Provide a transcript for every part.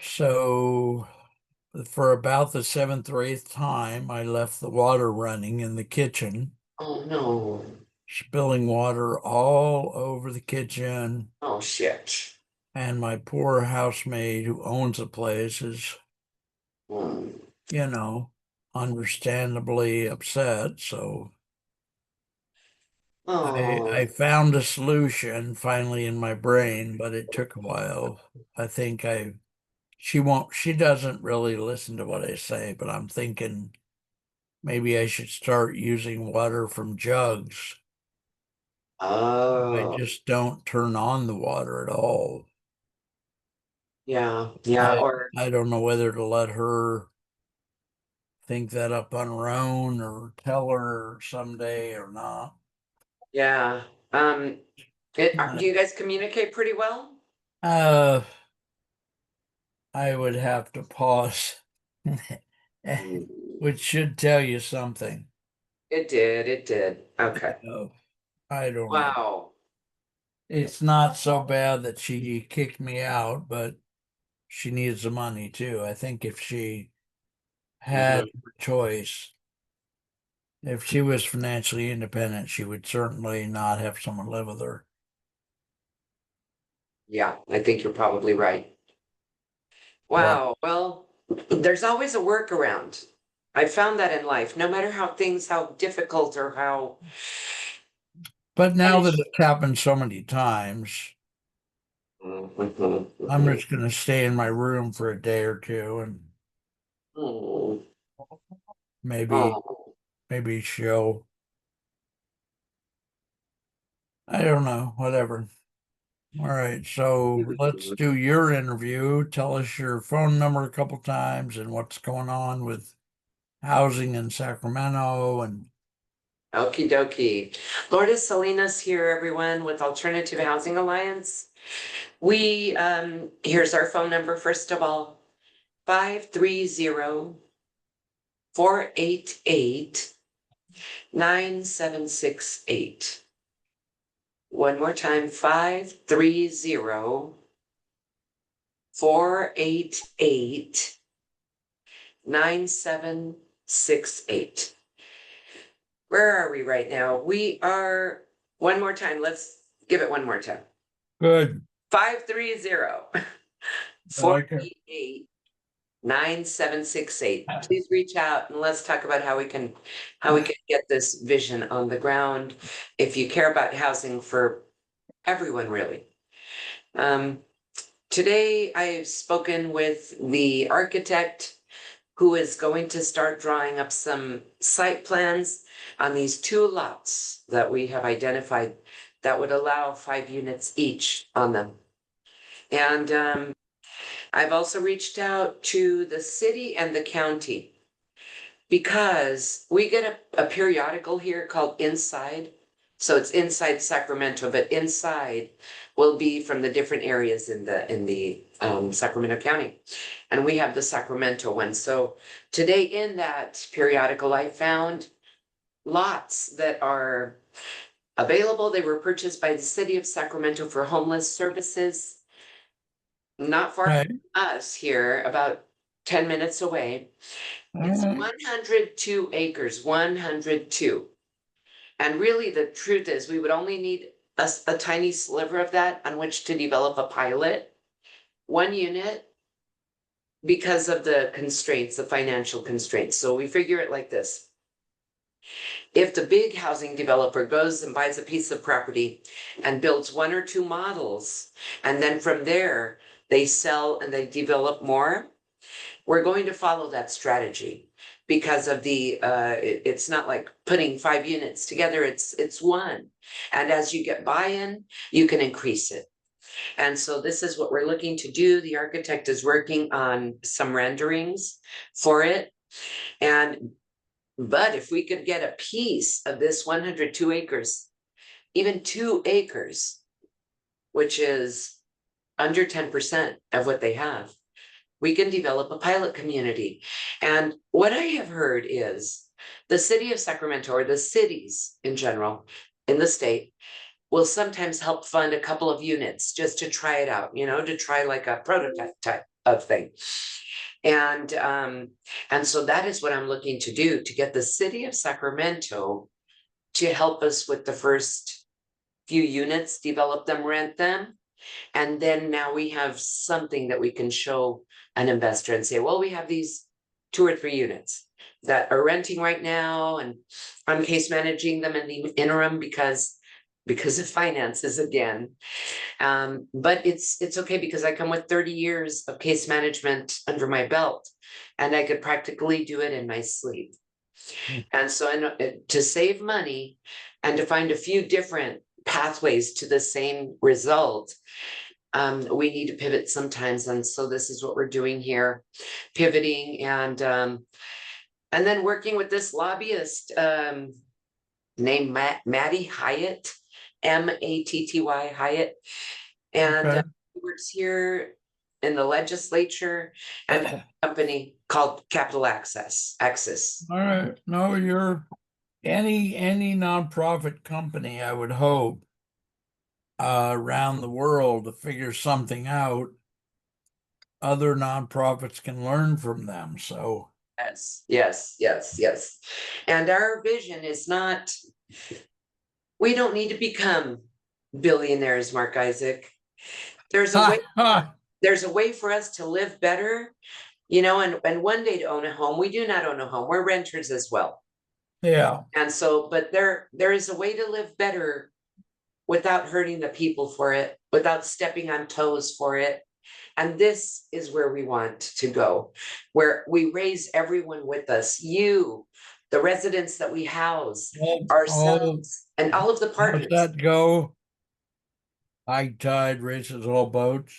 So for about the seventh or eighth time, I left the water running in the kitchen, Oh no. spilling water all over the kitchen. Oh shit. And my poor housemaid who owns the place is, Hmm. you know, understandably upset. So I Oh, found a solution finally in my brain, but it took a while. I think she doesn't really listen to what I say, but I'm thinking maybe I should start using water from jugs. I oh, just don't turn on the water at all. yeah, yeah, I or I don't know whether to let her think that up on her own or tell her someday or not. yeah. Do you guys communicate pretty well? Uh, I would have to pause, Mm. which should tell you something. It did, it did. Okay. Oh, I don't know. Wow. It's not so bad that she kicked me out, but she needs the money too. I think if she had Hmm. her choice, if she was financially independent, she would certainly not have someone live with her. Yeah, I think you're probably right. Well, Wow. Well, there's always a workaround. I found that in life, no matter how difficult or how but now that punishing. it's happened so many times, Mhm, I'm mhm. just going to stay in my room for a day or two and Oh, maybe, oh. maybe she'll, I don't know, whatever. All right. So let's do your interview. Tell us your phone number a couple times and what's going on with housing in Sacramento. And Okie dokie. Lourdes Salinas here, everyone, with Alternative Housing Alliance. Here's our phone number, first of all, 530-488-9768. One more time, 530-488-9768. Where are we right now? We are, one more time, let's give it one more time. good. 530 I four like it. eight eight 9768. Please reach out and let's talk about how we can get this vision on the ground. If you care about housing for everyone, really. Um, Today I've spoken with the architect who is going to start drawing up some site plans on these two lots that we have identified that would allow 5 units each on them. And I've also reached out to the city and the county because we get a periodical here called Inside. So it's inside Sacramento, but inside will be from the different areas in the Sacramento County. And we have the Sacramento one. So today in that periodical, I found lots that are available. They were purchased by the city of Sacramento for homeless services, not far Right. from us here, about 10 minutes away. All It's right. 102 acres, 102. And really, the truth is, we would only need a tiny sliver of that on which to develop a pilot, 1 unit, because of the constraints, the financial constraints. So we figure it like this. If the big housing developer goes and buys a piece of property and builds one or two models, and then from there they sell and they develop more, we're going to follow that strategy because of it's not like putting 5 units together, it's one. And as you get buy-in, you can increase it. And so this is what we're looking to do. The architect is working on some renderings for it. But if we could get a piece of this 102 acres, even 2 acres, which is under 10% of what they have, we can develop a pilot community. And what I have heard is the city of Sacramento, or the cities in general in the state, will sometimes help fund a couple of units just to try it out, to try like a prototype type. of thing. And and so that is what I'm looking to do, to get the city of Sacramento to help us with the first few units, develop them, rent them. And then now we have something that we can show an investor and say, well, we have these 2 or 3 units that are renting right now, and I'm case managing them in the interim because of finances again. But it's okay because I come with 30 years of case management under my belt, and I could practically do it in my sleep. And so to save money and to find a few different pathways to the same result, we need to pivot sometimes. And so this is what we're doing here, pivoting and then working with this lobbyist named Maddie Hyatt, Matty Hyatt. And Okay. he works here in the legislature and a company called Capital Access. All right. No, you're any nonprofit company, I would hope, around the world to figure something out, other nonprofits can learn from them. So, Yes, yes, yes, yes. And our vision is not, we don't need to become billionaires, Mark Isaac. There's a way, ha, ha, there's a way for us to live better, and one day to own a home. We do not own a home. We're renters as well. yeah. And so, but there is a way to live better without hurting the people for it, without stepping on toes for it. And this is where we want to go, where we raise everyone with us, you, the residents that we house, Oh, ourselves, and all of the how's partners. that go? High tide raises all boats.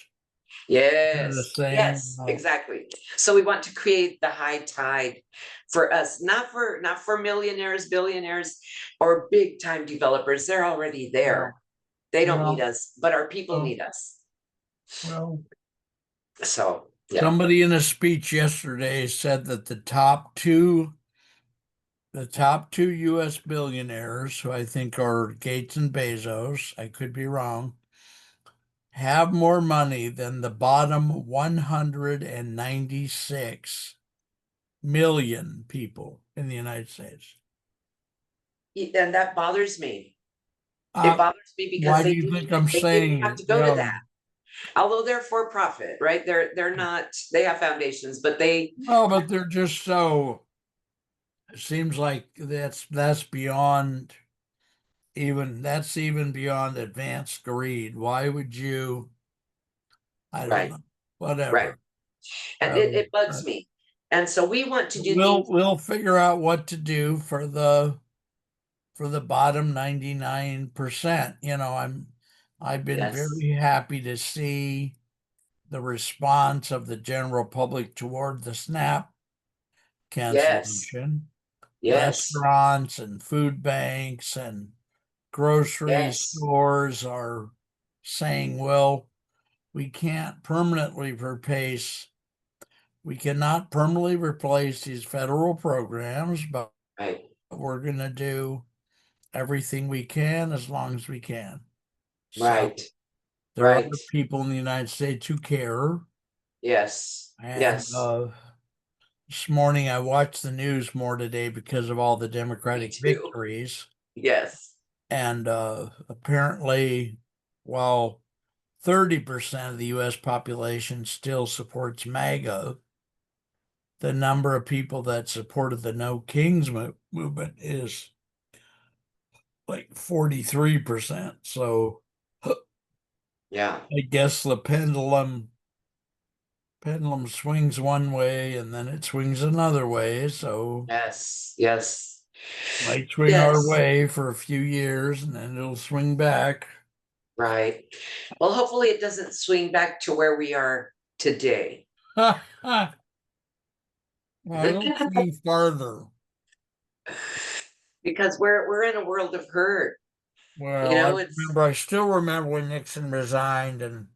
Kind of the Yes, saying. yes, exactly. So we want to create the high tide for us, not for millionaires, billionaires, or big time developers. They're already there. Well, They don't need well, us, but our people well, need us. well. So yeah. Somebody in a speech yesterday said that the top two U.S. billionaires, who I think are Gates and Bezos, I could be wrong, have more money than the bottom 196 million people in the United States. And that bothers me. It Uh, bothers me because why do you think I'm they didn't saying have it? to go to that. Although they're for profit, right? They're not, they have foundations, but they, Well, but they're just so, it seems like that's beyond even beyond advanced greed. Why would you? I don't right, know. right. Whatever. And So it bugs me. And so we want to do we'll things. we'll figure out what to do for the bottom 99%. I've been Yes, very happy to see the response of the general public toward the SNAP yes, cancellation. yes, Restaurants and food banks and grocery yes, stores are saying, well, we can't permanently replace, we cannot permanently replace these federal programs, but right, we're going to do everything we can as long as we can. So right, there are right. other people in the United States who care. Yes, And yes. this morning I watched the news more today because of all the Me Democratic too. victories. Yes, And apparently, while 30% of the US population still supports MAGA, the number of people that supported the No Kings movement is like 43%. So yeah, I guess the pendulum swings one way and then it swings another way. So yes, yes, might swing our yes, way for a few years and then it'll swing back. right. Well, hopefully it doesn't swing back to where we are today. Well, it'll swing farther. Because we're in a world of hurt. Well, It's I still remember when Nixon resigned and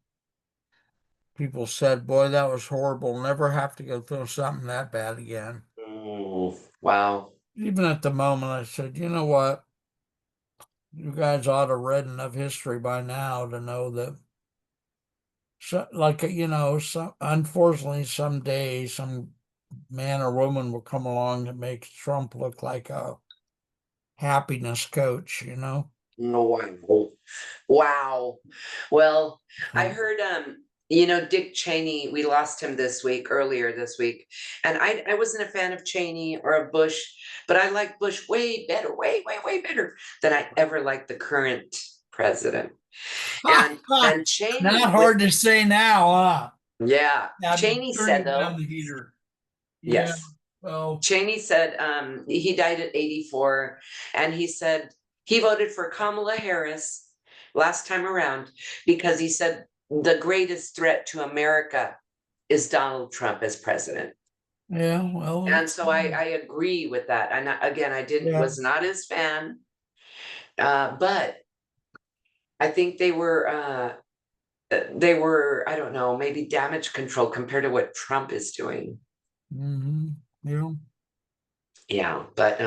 people said, boy, that was horrible. Never have to go through something that bad again. wow. Even at the moment, I said, you know what? You guys ought to read enough history by now to know that So, like, some unfortunately someday some man or woman will come along that makes Trump look like a happiness coach. No, wow. Wow. Well, I Uh, heard Dick Cheney, we lost him earlier this week. And I wasn't a fan of Cheney or of Bush, but I like Bush way better, way, way, way better than I ever liked the current president. And Not Cheney with hard to say now, huh? yeah, I'm Cheney said turning though, down the heater. Yeah, yes. well, Cheney said he died at 84, and he said he voted for Kamala Harris last time around because he said the greatest threat to America is Donald Trump as president. yeah, well, And so I agree with that. And again, I didn't yeah. was not his fan, but I think they were I don't know, maybe damage control compared to what Trump is doing. hmm Yeah. Yeah, but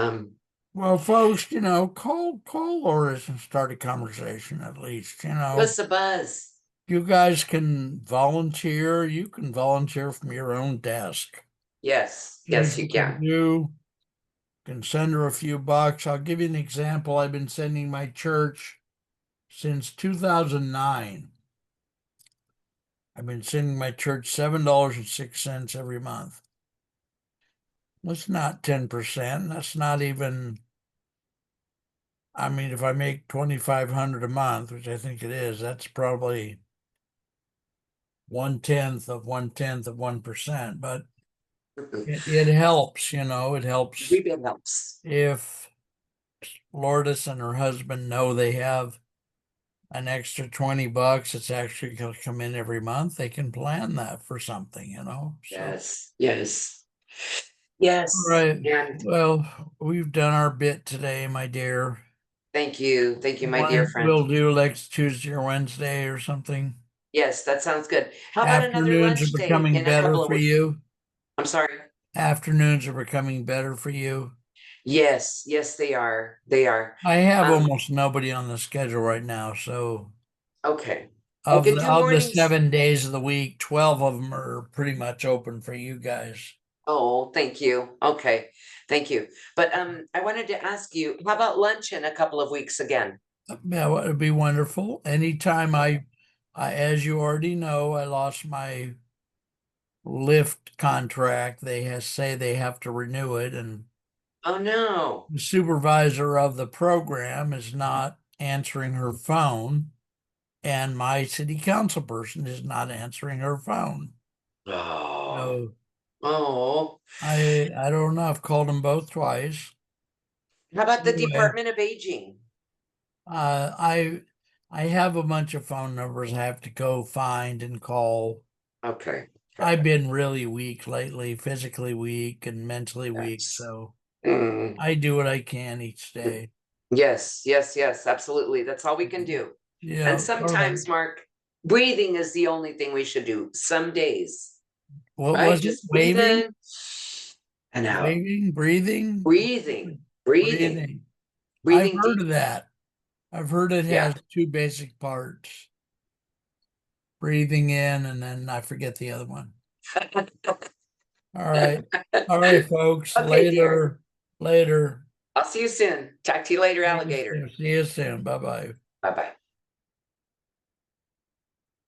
Well, folks, call Lourdes and start a conversation at least. give us a buzz. You guys can volunteer. You can volunteer from your own desk. Yes, As yes, you you can can. do, can send her a few bucks. I'll give you an example. I've been sending my church since 2009. I've been sending my church $7.06 every month. That's not 10%. That's not even, I mean, if I make 2,500 a month, which I think it is, that's probably 1/10 of 1/10 of 1%. But it helps, it helps Rebound helps. if Lourdes and her husband know they have an extra 20 bucks. It's actually going to come in every month. They can plan that for something. So, Yes, yes, all yes. right. And Well, we've done our bit today, my dear. thank you, my dear When friend. we'll do next Tuesday or Wednesday or something. Yes, that sounds good. How about another Afternoons are lunch date becoming in a better couple of for weeks? you. I'm sorry. Afternoons are becoming better for you. Yes, yes, they are. They are. I have Um, almost nobody on the schedule right now, so okay. I of could the do of the mornings. 7 days of the week, 12 of them are pretty much open for you guys. Oh, thank you. Okay, thank you. But I wanted to ask you, how about lunch in a couple of weeks again? Yeah, well, it'd be wonderful. Anytime as you already know, I lost my lift contract. Say they have to renew it, and Oh no. the supervisor of the program is not answering her phone, and my city council person is not answering her phone. Oh, So oh. I don't know. I've called them both twice. How about the Anyway, Department of Aging? uh, I I have a bunch of phone numbers I have to go find and call. Okay, I've okay. been really weak lately, physically weak and mentally weak, Yes. so Mm. I do what I can each day. Yes, yes, yes, absolutely. That's all we can do. And Yeah, all right. sometimes, Mark, breathing is the only thing we should do some days, What right? was it? Just breathe Waving, in and out. waving, breathing, Breathing, breathing, breathing. I've breathing heard deep. of that. I've heard it Yeah. has two basic parts: breathing in, and then I forget the other one. All right. All right, folks. Okay, dear. Later. Later. I'll see you soon. Talk to you later, See you alligator. soon. See you soon. Bye bye. Bye bye.